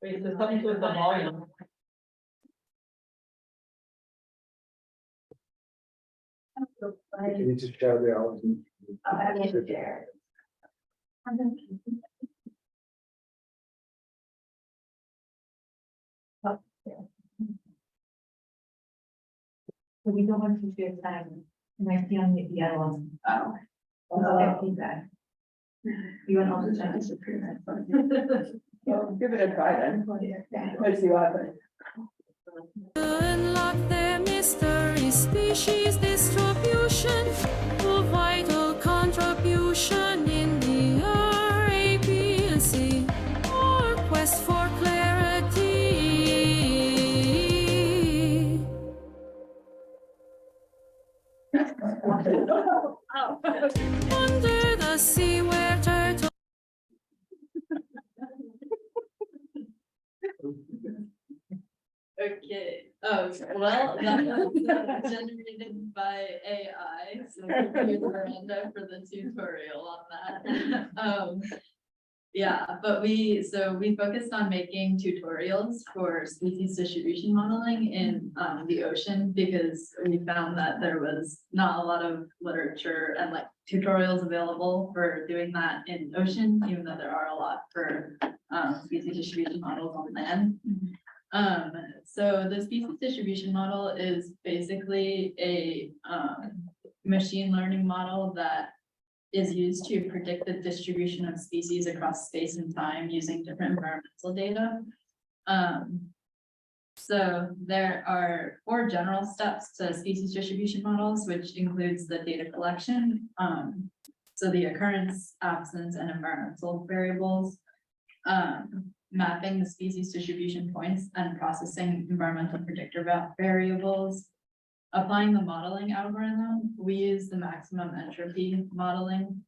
Wait, so something with the volume. Can you just shout it out? I need to share. So we don't want to share time, and I see on the other one. Oh. Also, feedback. You want also try to disapprove that. Well, give it a try then. Let's see what happens. Unlock their mystery species distribution, a vital contribution in the Arabian or quest for clarity. Under the sea where turtles Okay, well, that was generated by AI, so thank you, Miranda, for the tutorial on that. Yeah, but we focused on making tutorials for species distribution modeling in the ocean because we found that there was not a lot of literature and like tutorials available for doing that in ocean, even though there are a lot for species distribution models on land. So the species distribution model is basically a machine learning model that is used to predict the distribution of species across space and time using different environmental data. So there are 4 general steps to species distribution models, which includes the data collection. So the occurrence, absence, and environmental variables. Mapping the species distribution points and processing environmental predictor variables. Applying the modeling algorithm, we use the maximum entropy modeling.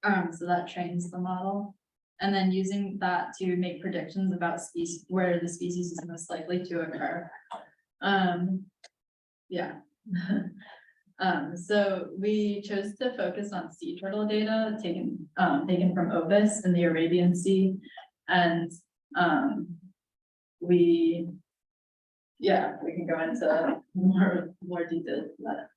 So that trains the model. And then using that to make predictions about species, where the species is most likely to occur. Yeah. So we chose to focus on sea turtle data taken from Ovis in the Arabian Sea. And we can go into more details about it.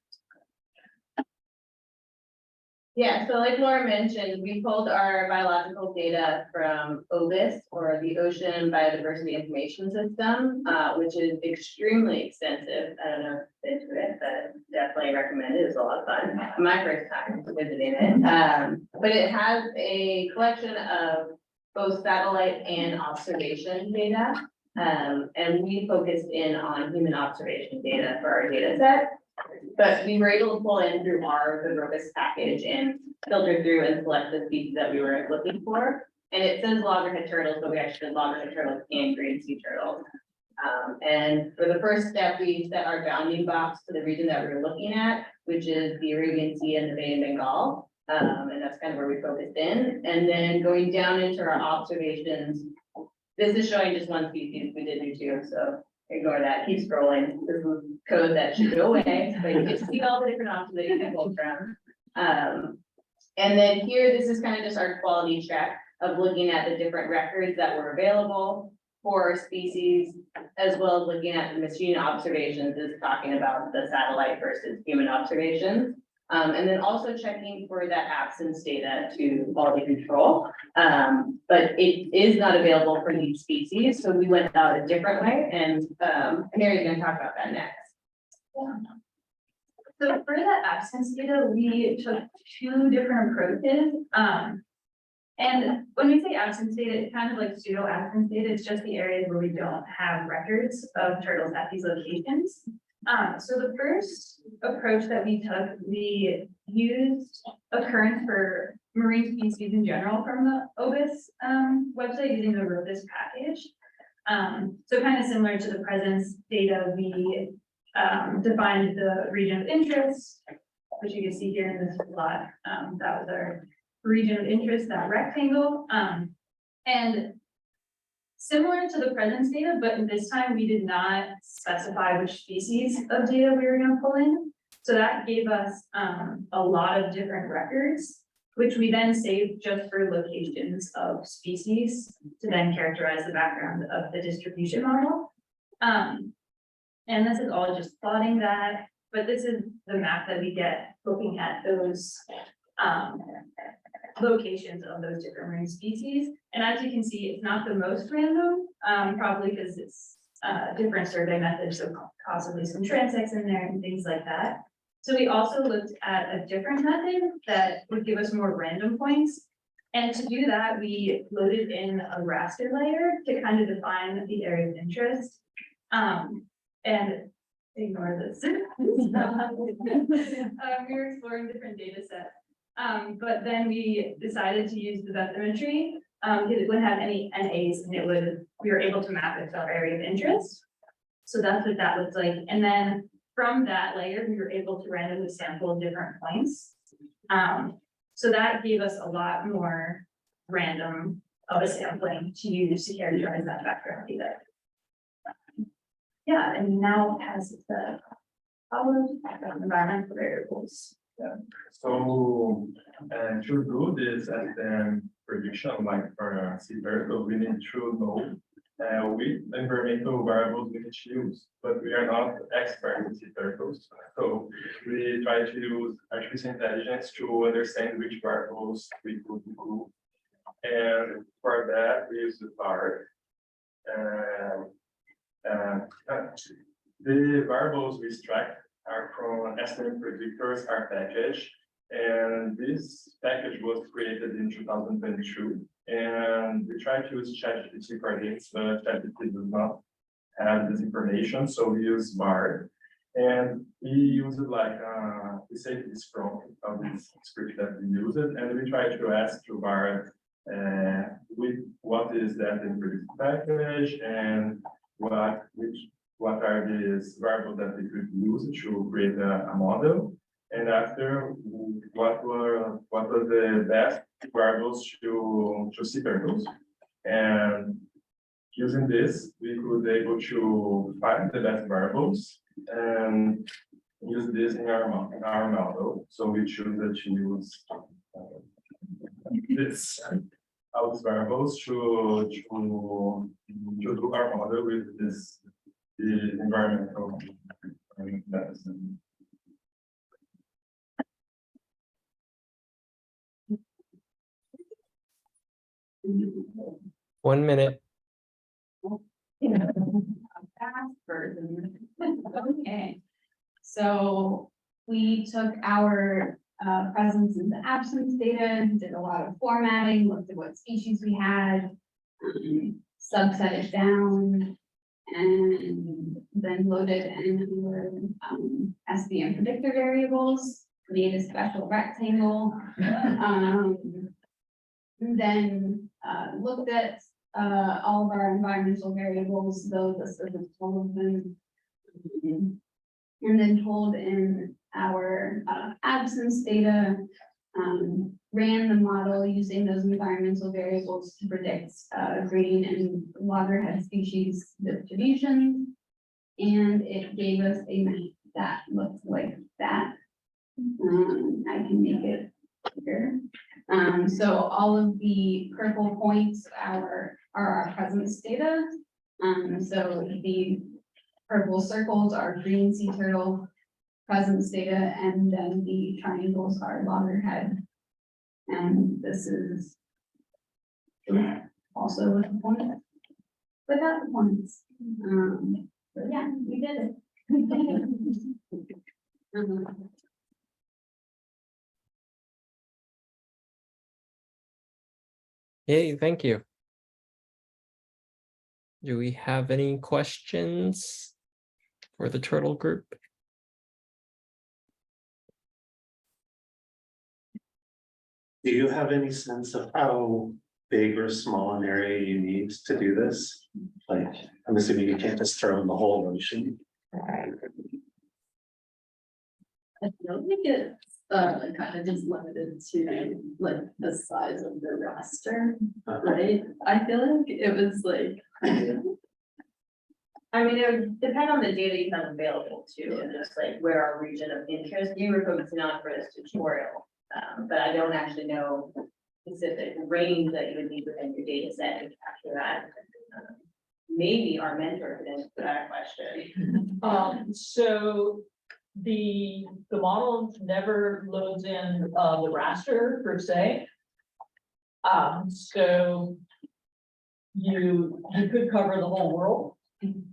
Yeah, so like Laura mentioned, we pulled our biological data from OBIS, or the Ocean Biodiversity Information System, which is extremely extensive. I don't know if it's it, but definitely recommend it. It's a lot of fun. My first time visiting it. But it has a collection of both satellite and observation data. And we focused in on human observation data for our data set. But we were able to pull in through the robust package and filter through and select the species that we were looking for. And it says loggerhead turtles, but we actually did loggerhead turtles and green sea turtles. And for the first step, we set our bounding box to the region that we were looking at, which is the Arabian Sea and the Bay of Bengal. And that's kind of where we focused in. And then going down into our observations, this is showing just one species. We did do 2, so ignore that. Keep scrolling. This is code that should go away, but you can see all the different options that you can pull from. And then here, this is kind of just our quality check of looking at the different records that were available for species, as well as looking at the machine observations, is talking about the satellite versus human observations. And then also checking for that absence data to quality control. But it is not available for these species, so we went about a different way, and Mary's gonna talk about that next. Yeah. So for the absence data, we took 2 different approaches. And when we say absence data, it's kind of like pseudo absence data. It's just the areas where we don't have records of turtles at these locations. So the first approach that we took, we used occurrence for marine species in general from the OBIS website using the robust package. So kind of similar to the presence data, we defined the region of interest, which you can see here in this plot. That was our region of interest, that rectangle. And similar to the presence data, but this time we did not specify which species of data we were going to pull in. So that gave us a lot of different records. which we then saved just for locations of species to then characterize the background of the distribution model. And this is all just plotting that, but this is the map that we get looking at those locations of those different marine species. And as you can see, it's not the most random, probably because it's different survey methods, so possibly some transects in there and things like that. So we also looked at a different method that would give us more random points. And to do that, we loaded in a raster layer to kind of define the area of interest. And ignore this. We were exploring different data sets. But then we decided to use the bathymetry, because it wouldn't have any NAs and we were able to map it to our area of interest. So that's what that looks like. And then from that layer, we were able to randomly sample different points. So that gave us a lot more random of a sampling to use to characterize that background data. Yeah, and now it has the background environmental variables. So, to do this as the prediction, like for sea turtle, we need to know which environmental variables we need to use, but we are not experts in sea turtles. So we try to use artificial intelligence to understand which variables we could include. And for that, we use the BART. The variables we extract are from estimate predictors, our package. And this package was created in 2022. And we tried to use ChatGPT for this, but ChatGPT does not have this information. So we use BART. And we use it like, we say this prompt of this script that we use it. And we try to ask to BART what is that in predicted package and what are these variables that we could use to create a model, and after what were the best variables to sea turtles, and using this we could able to find the best variables and use this in our model. So we choose to use this all these variables to do our model with this the environmental medicine. One minute. Fast version. Okay, so we took our presence and the absence data, did a lot of formatting, looked at what species we had, subset it down, and then loaded in our SVM predictor variables, made a special rectangle, then looked at all of our environmental variables, though this isn't all of them, and then told in our absence data, ran the model using those environmental variables to predict green and loggerhead species distribution. And it gave us a map that looked like that. I can make it bigger. So all of the purple points are our presence data. So the purple circles are green sea turtle presence data, and then the triangles are loggerhead. And this is also with the points, without the points. But yeah, we did it. Yay, thank you. Do we have any questions for the turtle group? Do you have any sense of how big or small an area you need to do this? Like, I'm assuming you can't just throw in the whole ocean. I don't think it's kind of just limited to like the size of the raster, right? I feel like it was like. I mean, it would depend on the data you have available too, and just like where our region of interest, you were focusing on for this tutorial. But I don't actually know specific range that you would need within your data set to capture that. Maybe our mentor could answer that question. So the model never loads in the raster per se. So you could cover the whole world.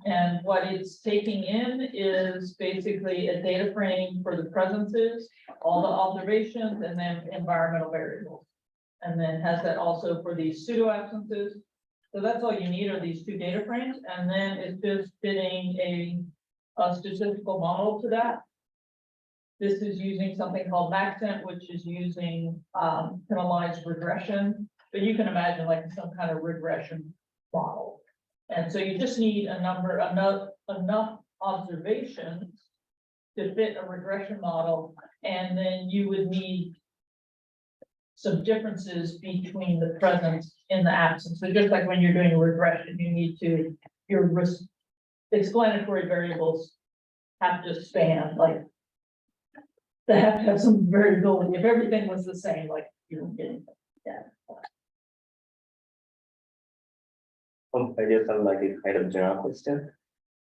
And what it's taking in is basically a data frame for the presences, all the observations, and then environmental variables. And then has that also for these pseudo absences. So that's all you need are these two data frames, and then it's just fitting a statistical model to that. This is using something called Maxent, which is using penalized regression, but you can imagine like some kind of regression model. And so you just need enough observations to fit a regression model, and then you would need some differences between the presence and the absence. So just like when you're doing a regression, you need to, your explanatory variables have to span, like, they have to have some variability. If everything was the same, like, you don't get anything. Yeah. I just have like a kind of general question.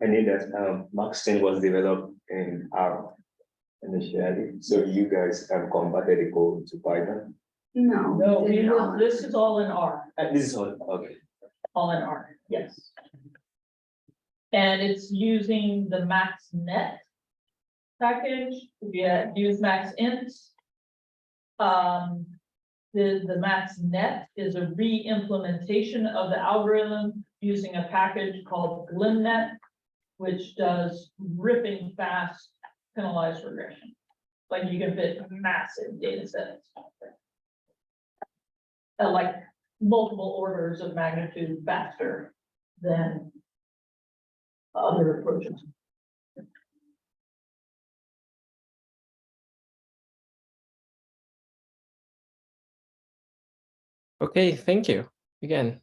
I knew that Maxent was developed in R initially, so you guys have converted the code to Python. No. No, we did not. this is all in R, This is all okay. all in R, yes. And it's using the MaxNet package. We use MaxInt. The MaxNet is a re-implementation of the algorithm using a package called GlimNet, which does ripping fast penalized regression. Like you can fit massive data sets. Like multiple orders of magnitude faster than other approaches. Okay, thank you again.